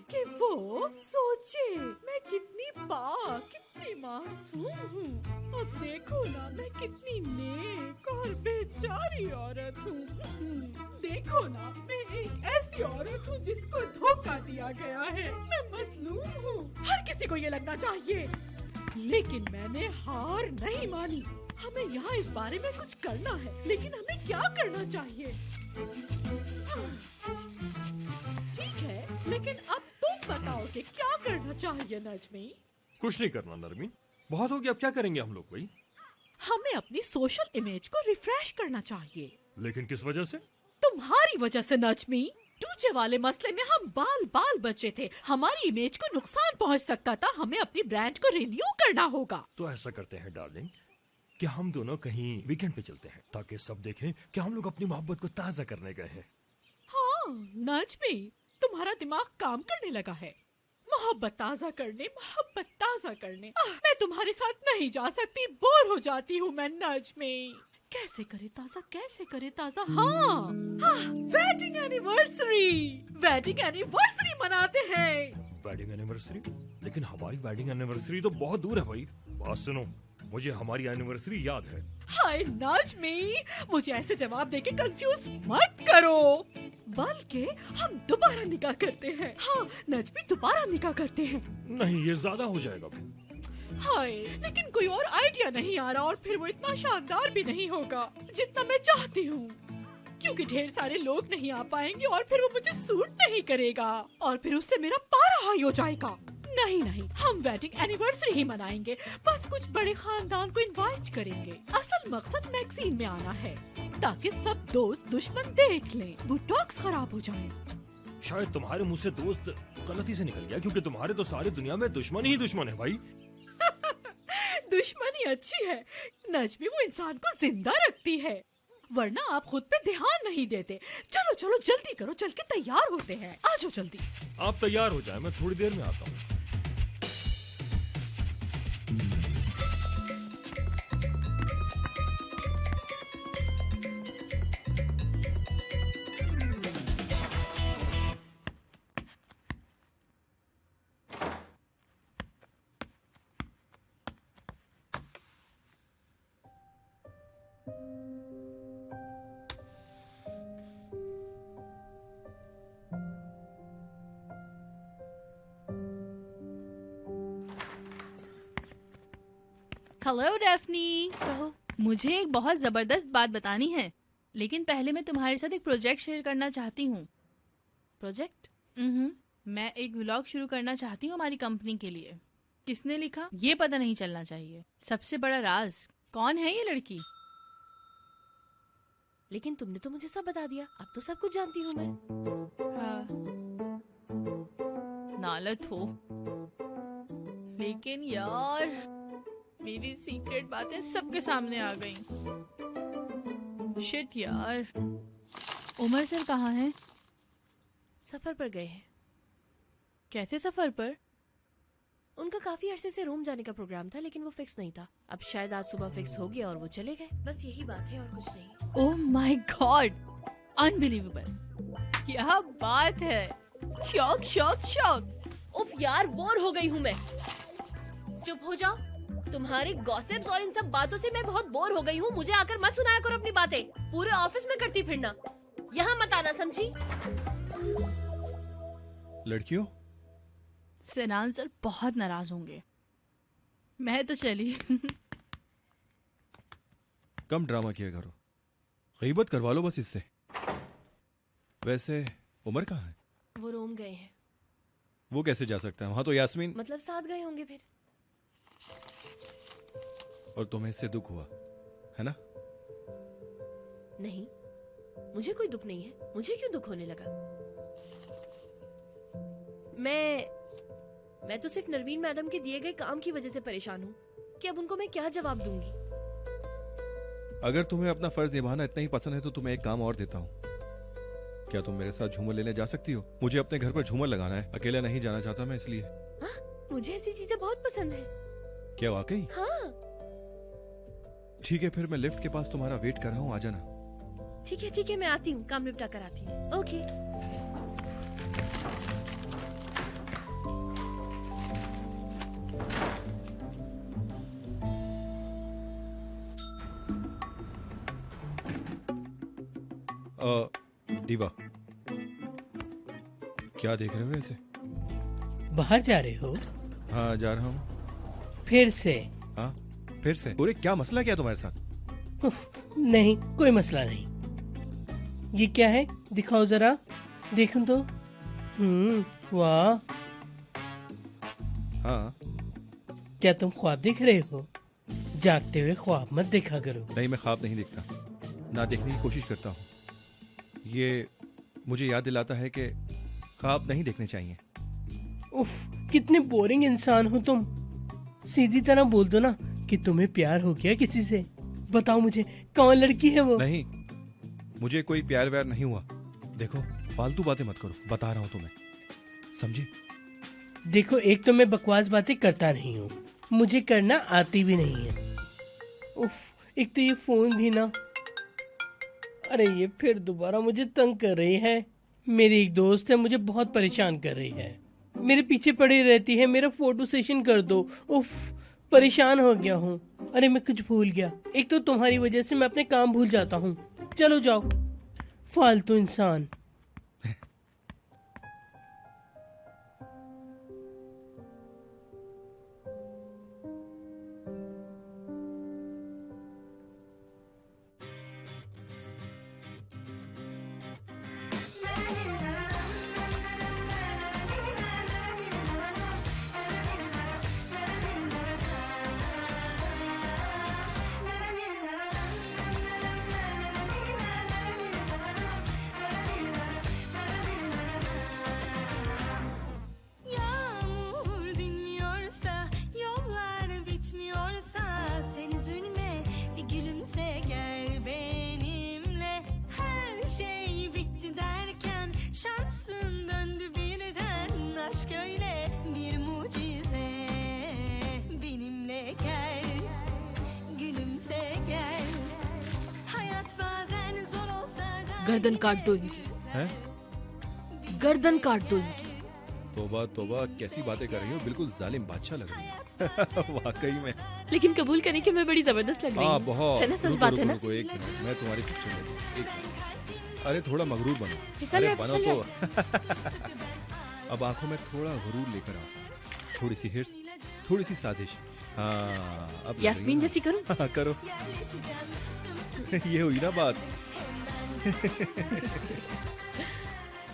कि वो सोचे मैं कितनी पाक, कितनी मासूम हूँ। अब देखो ना मैं कितनी नेक और बेचारी औरत हूँ। देखो ना मैं एक ऐसी औरत हूँ जिसको धोखा दिया गया है। मैं मजलूम हूँ, हर किसी को ये लगना चाहिए। लेकिन मैंने हार नहीं मानी। हमें यहाँ इस बारे में कुछ करना है, लेकिन हमें क्या करना चाहिए? ठीक है, लेकिन अब तुम बताओ कि क्या करना चाहिए नजमी? कुछ नहीं करना नरमीन, बहुत हो गया। अब क्या करेंगे हम लोग भाई? हमें अपनी सोशल इमेज को रिफ्रेश करना चाहिए। लेकिन किस वजह से? तुम्हारी वजह से नजमी। टूचे वाले मसले में हम बाल बचे थे। हमारी इमेज को नुकसान पहुंच सकता था। हमें अपनी ब्रांड को रिन्यू करना होगा। तो ऐसा करते हैं डार्लिंग कि हम दोनों कहीं वीकेंड पे चलते हैं, ताकि सब देखें कि हम लोग अपनी मोहब्बत को ताजा करने गए हैं। हाँ नजमी, तुम्हारा दिमाग काम करने लगा है। मोहब्बत ताजा करने। मैं तुम्हारे साथ नहीं जा सकती, बोर हो जाती हूँ मैं नजमी। कैसे करे ताजा? हाँ, वेडिंग एनिवर्सरी मनाते हैं। Wedding anniversary? लेकिन हमारी वेडिंग एनिवर्सरी तो बहुत दूर है भाई। बात सुनो, मुझे हमारी एनिवर्सरी याद है। हाय नाजमी, मुझे ऐसे जवाब देके कंफ्यूज मत करो। बल्कि हम दोबारा निकाह करते हैं। हाँ नजमी, दोबारा निकाह करते हैं। नहीं, ये ज्यादा हो जाएगा। हाय, लेकिन कोई और आइडिया नहीं आ रहा, और फिर वो इतना शानदार भी नहीं होगा जितना मैं चाहती हूँ। क्योंकि ढेर सारे लोग नहीं आ पाएंगे और फिर वो मुझे सूट नहीं करेगा, और फिर उससे मेरा पारा हाई हो जाएगा। नहीं, हम वेडिंग एनिवर्सरी ही मनाएंगे। बस कुछ बड़े खानदान को इनवाइट करेंगे। असल मकसद मैगजीन में आना है, ताकि सब दोस्त दुश्मन देख लें, बुटॉक्स खराब हो जाए। शायद तुम्हारे मुंह से दोस्त गलती से निकल गया, क्योंकि तुम्हारे तो सारी दुनिया में दुश्मन ही दुश्मन है भाई। दुश्मनी अच्छी है नजमी, वो इंसान को जिंदा रखती है, वरना आप खुद पे ध्यान नहीं देते। चलो जल्दी करो, चल के तैयार होते हैं। आ जाओ जल्दी। आप तैयार हो जाए, मैं थोड़ी देर में आता हूँ। Hello Daphne. कहो। मुझे एक बहुत जबरदस्त बात बतानी है, लेकिन पहले मैं तुम्हारे साथ एक प्रोजेक्ट शेयर करना चाहती हूँ। प्रोजेक्ट? मैं एक व्लॉग शुरू करना चाहती हूँ हमारी कंपनी के लिए। किसने लिखा ये पता नहीं चलना चाहिए। सबसे बड़ा राज, कौन है ये लड़की? लेकिन तुमने तो मुझे सब बता दिया, अब तो सब कुछ जानती हूँ मैं। नालत हो, लेकिन यार मेरी सीक्रेट बातें सबके सामने आ गईं। शिट यार। उमर सर कहाँ हैं? सफर पर गए हैं। कैसे सफर पर? उनका काफी अरसे से रोम जाने का प्रोग्राम था, लेकिन वो फिक्स नहीं था। अब शायद आज सुबह फिक्स हो गया और वो चले गए। बस यही बात है और कुछ नहीं। Oh my God, unbelievable. क्या बात है। Shock shock shock. उफ यार, बोर हो गई हूँ मैं। चुप हो जाओ। तुम्हारे गॉसिप्स और इन सब बातों से मैं बहुत बोर हो गई हूँ। मुझे आकर मत सुनाया करो अपनी बातें। पूरे ऑफिस में करती फिरना, यहाँ मत आना, समझी? लड़कियों, सिनान सर बहुत नाराज होंगे। मैं तो चली। कम ड्रामा किया करो, गीबत करवा लो बस इससे। वैसे उमर कहाँ है? वो रोम गए हैं। वो कैसे जा सकता है? वहां तो यास्मीन। मतलब साथ गए होंगे फिर। और तुम्हें इससे दुख हुआ है ना? नहीं, मुझे कोई दुख नहीं है। मुझे क्यों दुख होने लगा? मैं तो सिर्फ नरवीन मैडम के दिए गए काम की वजह से परेशान हूँ कि अब उनको मैं क्या जवाब दूंगी। अगर तुम्हें अपना फर्ज निभाना इतना ही पसंद है तो तुम्हें एक काम और देता हूँ। क्या तुम मेरे साथ झूमर लेने जा सकती हो? मुझे अपने घर पर झूमर लगाना है, अकेला नहीं जाना चाहता मैं इसलिए। मुझे ऐसी चीजें बहुत पसंद है। क्या वाकई? हाँ। ठीक है, फिर मैं लिफ्ट के पास तुम्हारा वेट कर रहा हूँ, आ जाना। ठीक है, मैं आती हूँ, काम निपटा कर आती हूँ। ओके। दीवा, क्या देख रहे हो ऐसे? बाहर जा रहे हो? हाँ, जा रहा हूँ। फिर से? हाँ, फिर से? पूरे क्या मसला क्या तुम्हारे साथ? नहीं, कोई मसला नहीं। ये क्या है? दिखाओ जरा, देखूं तो। वाह। हाँ। क्या तुम ख्वाब देख रहे हो? जागते हुए ख्वाब मत देखा करो। नहीं, मैं ख्वाब नहीं देखता, ना देखने की कोशिश करता हूँ। ये मुझे याद दिलाता है कि ख्वाब नहीं देखने चाहिए। उफ, कितने बोरिंग इंसान हो तुम। सीधी तरह बोल दो ना कि तुम्हें प्यार हो गया किसी से। बताओ मुझे, कौन लड़की है वो? नहीं, मुझे कोई प्यार व्यार नहीं हुआ। देखो, फालतू बातें मत करो, बता रहा हूँ तुम्हें, समझे? देखो, एक तो मैं बकवास बातें करता नहीं हूँ, मुझे करना आती भी नहीं है। उफ, एक तो ये फोन भी ना। अरे ये फिर दोबारा मुझे तंग कर रही है। मेरी एक दोस्त है, मुझे बहुत परेशान कर रही है। मेरे पीछे पड़ी रहती है, मेरा फोटो सेशन कर दो। उफ, परेशान हो गया हूँ। अरे मैं कुछ भूल गया। एक तो तुम्हारी वजह से मैं अपने काम भूल जाता हूँ। चलो जाओ, फालतू इंसान। Yağmur dinmiyorsa, yollar bitmiyorsa, sen üzülme, bir gülümse gel benimle. Her şey bitti derken şansın döndü birden. Aşk öyle bir mucize, benimle gel, gülümse gel. Hayat bazen zor olsa da गर्दन काट दो इनकी। हैं? गर्दन काट दो इनकी। तोबा तोबा, कैसी बातें कर रही हो? बिल्कुल जालिम बादशाह लग रही हो। वाकई में। लेकिन कबूल करें कि मैं बड़ी जबरदस्त लग रही हाँ, हूँ। बहुत। है ना, सच रुको, बात है रुको, ना? रुको, एक मिनट, मैं तुम्हारी पिक्चर ले लूं, एक मिनट। अरे थोड़ा मगरूर बनो। फिसल अरे रहा है, बनो फिसल तो। अब आंखों में थोड़ा गुरूर लेकर आओ, थोड़ी सी हिर्स, थोड़ी सी साजिश। हाँ अब लग यास्मीन रही है जैसी करूं? ना। हाँ, करो। ये हुई ना बात।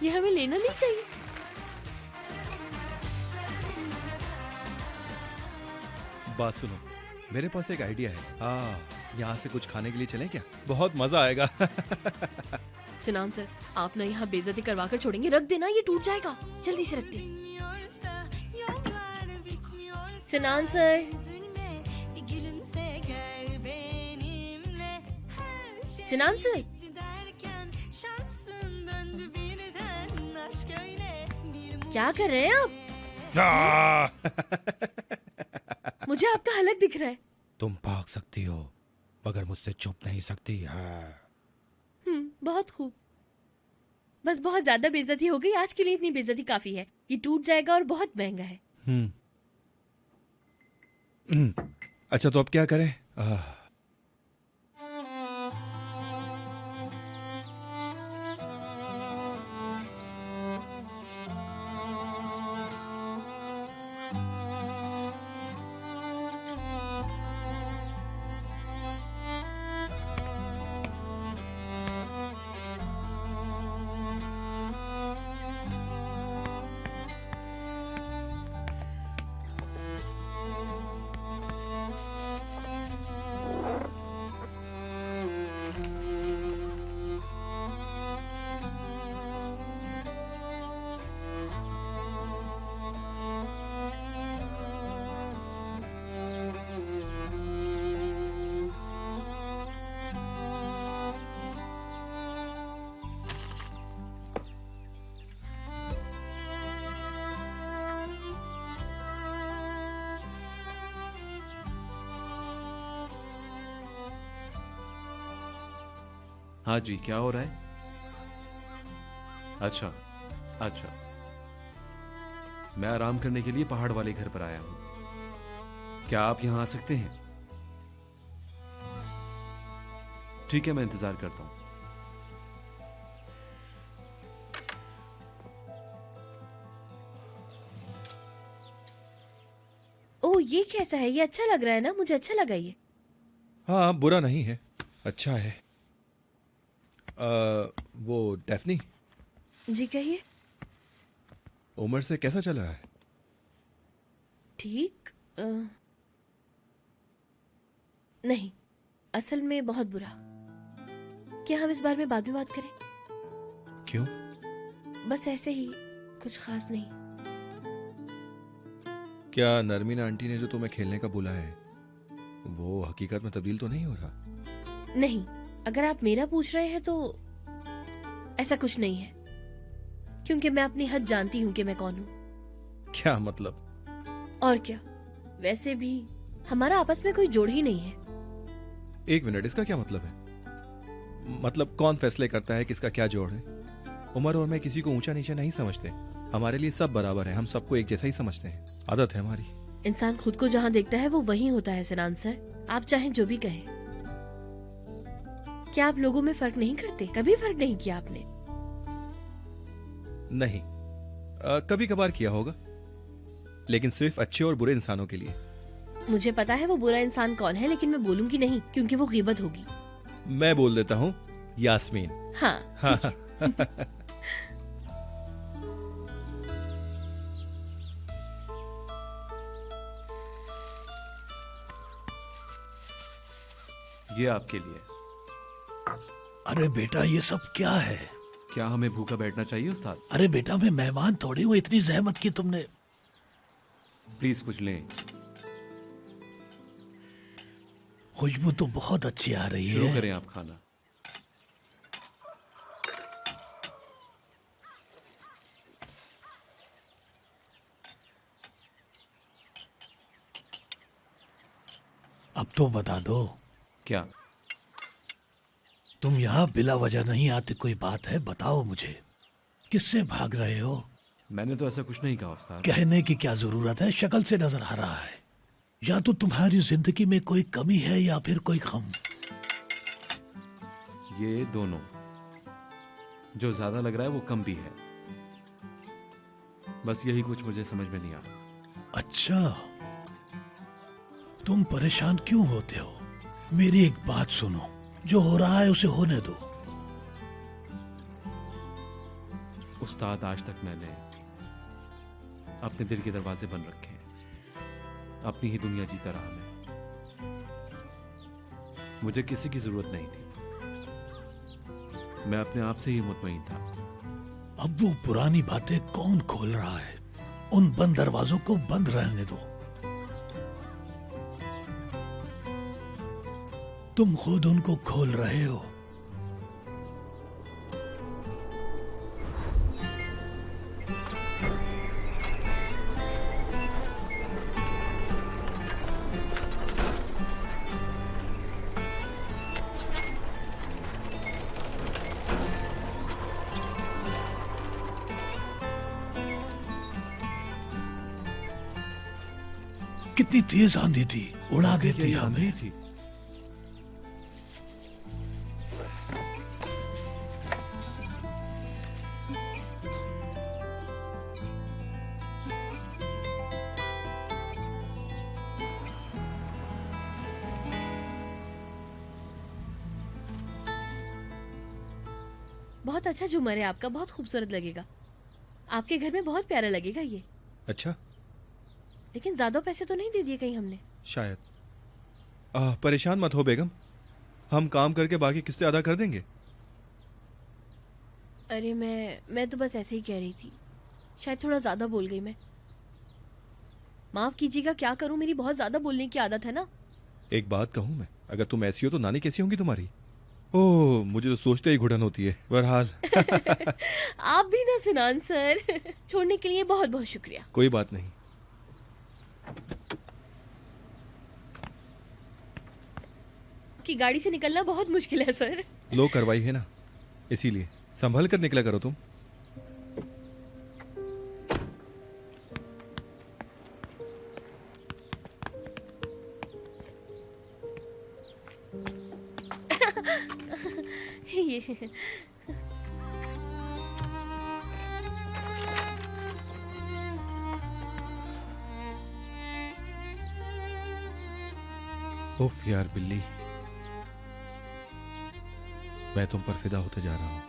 ये हमें लेना नहीं चाहिए। बात सुनो, मेरे पास एक आइडिया है। यहाँ से कुछ खाने के लिए चलें क्या? बहुत मजा आएगा। सिनान सर, आप ना यहाँ बेइज्जती करवा कर छोड़ेंगे? रख देना, ये टूट जाएगा। जल्दी से रख दे। Sinan sir, Bir gülümse gel benimle. Her şey Sinan sir, bitti derken şansın döndü birden. Aşk öyle bir क्या कर रहे हैं आप? मुझे आपका हलक दिख रहा है। तुम भाग सकती हो मगर मुझसे छुप नहीं सकती है। बहुत खूब। बस बहुत ज्यादा बेइज्जती हो गई। आज के लिए इतनी बेइज्जती काफी है। ये टूट जाएगा और बहुत महंगा है। अच्छा तो अब क्या करें? हाँ जी, क्या हो रहा है? अच्छा अच्छा, मैं आराम करने के लिए पहाड़ वाले घर पर आया हूं। क्या आप यहां आ सकते हैं? ठीक है, मैं इंतजार करता हूं। ओह, ये कैसा है? ये अच्छा लग रहा है ना? मुझे अच्छा लगा ये। हाँ बुरा नहीं है, अच्छा है। वो डेफनी, जी कहिए। उमर से कैसा चल रहा है? ठीक नहीं, असल में बहुत बुरा। क्या हम इस बारे में बाद में बात करें? क्यों? बस ऐसे ही, कुछ खास नहीं। क्या नरमीन आंटी ने जो तुम्हें खेलने का बोला है वो हकीकत में तब्दील तो नहीं हो रहा? नहीं, अगर आप मेरा पूछ रहे हैं तो ऐसा कुछ नहीं है, क्योंकि मैं अपनी हद जानती हूं कि मैं कौन हूं। क्या मतलब? और क्या, वैसे भी हमारा आपस में कोई जोड़ ही नहीं है। एक मिनट, इसका क्या मतलब है? मतलब कौन फैसले करता है किसका क्या जोड़ है? उमर और मैं किसी को ऊंचा नीचा नहीं समझते। हमारे लिए सब बराबर है, हम सबको एक जैसा ही समझते हैं। आदत है हमारी। इंसान खुद को जहां देखता है वो वहीं होता है सिनान सर। आप चाहें जो भी कहें। क्या आप लोगों में फर्क नहीं करते? कभी फर्क नहीं किया आपने? नहीं, कभी कभार किया होगा, लेकिन सिर्फ अच्छे और बुरे इंसानों के लिए। मुझे पता है वो बुरा इंसान कौन है, लेकिन मैं बोलूंगी नहीं क्योंकि वो गीबत होगी। मैं बोल देता हूँ, यास्मीन। हाँ, हाँ। ये आपके लिए। अरे बेटा ये सब क्या है? क्या हमें भूखा बैठना चाहिए उस्ताद? अरे बेटा मैं मेहमान थोड़ी हूँ, इतनी जहमत की तुमने। प्लीज कुछ लें। खुशबू तो बहुत अच्छी आ रही शुरू है। करें आप खाना। अब तो बता दो, क्या तुम यहाँ बिला वजह नहीं आते? कोई बात है, बताओ मुझे। किससे भाग रहे हो? मैंने तो ऐसा कुछ नहीं कहा उस्ताद। कहने की क्या जरूरत है, शक्ल से नजर आ रहा है। या तो तुम्हारी जिंदगी में कोई कमी है या फिर कोई गम। ये दोनों। जो ज्यादा लग रहा है वो कम भी है। बस यही कुछ मुझे समझ में नहीं आ रहा। अच्छा, तुम परेशान क्यों होते हो? मेरी एक बात सुनो, जो हो रहा है उसे होने दो। उस्ताद, आज तक मैंने अपने दिल के दरवाजे बंद रखे हैं, अपनी ही दुनिया जीता रहा मैं। मुझे किसी की जरूरत नहीं थी, मैं अपने आप से ही मुतमईन था। अब वो पुरानी बातें कौन खोल रहा है? उन बंद दरवाजों को बंद रहने दो। तुम खुद उनको खोल रहे हो। कितनी तेज आंधी थी, उड़ा देती हमें। थी। बहुत अच्छा झूमर है आपका, बहुत खूबसूरत लगेगा। आपके घर में बहुत प्यारा लगेगा ये। अच्छा, लेकिन ज्यादा पैसे तो नहीं दे दिए कहीं हमने? शायद। परेशान मत हो बेगम, हम काम करके बाकी किस्तें अदा कर देंगे। अरे मैं तो बस ऐसे ही कह रही थी, शायद थोड़ा ज्यादा बोल गई मैं। माफ कीजिएगा, क्या करूं, मेरी बहुत ज्यादा बोलने की आदत है ना। एक बात कहूँ मैं, अगर तुम ऐसी हो तो नानी कैसी होंगी तुम्हारी? ओह, मुझे तो सोचते ही घुटन होती है। बहरहाल आप भी ना सिनान सर। छोड़ने के लिए बहुत बहुत शुक्रिया। कोई बात नहीं। की गाड़ी से निकलना बहुत मुश्किल है सर। लो करवाई है ना, इसीलिए संभल कर निकला करो तुम। ये उफ यार बिल्ली, मैं तुम पर फिदा होते जा रहा हूँ।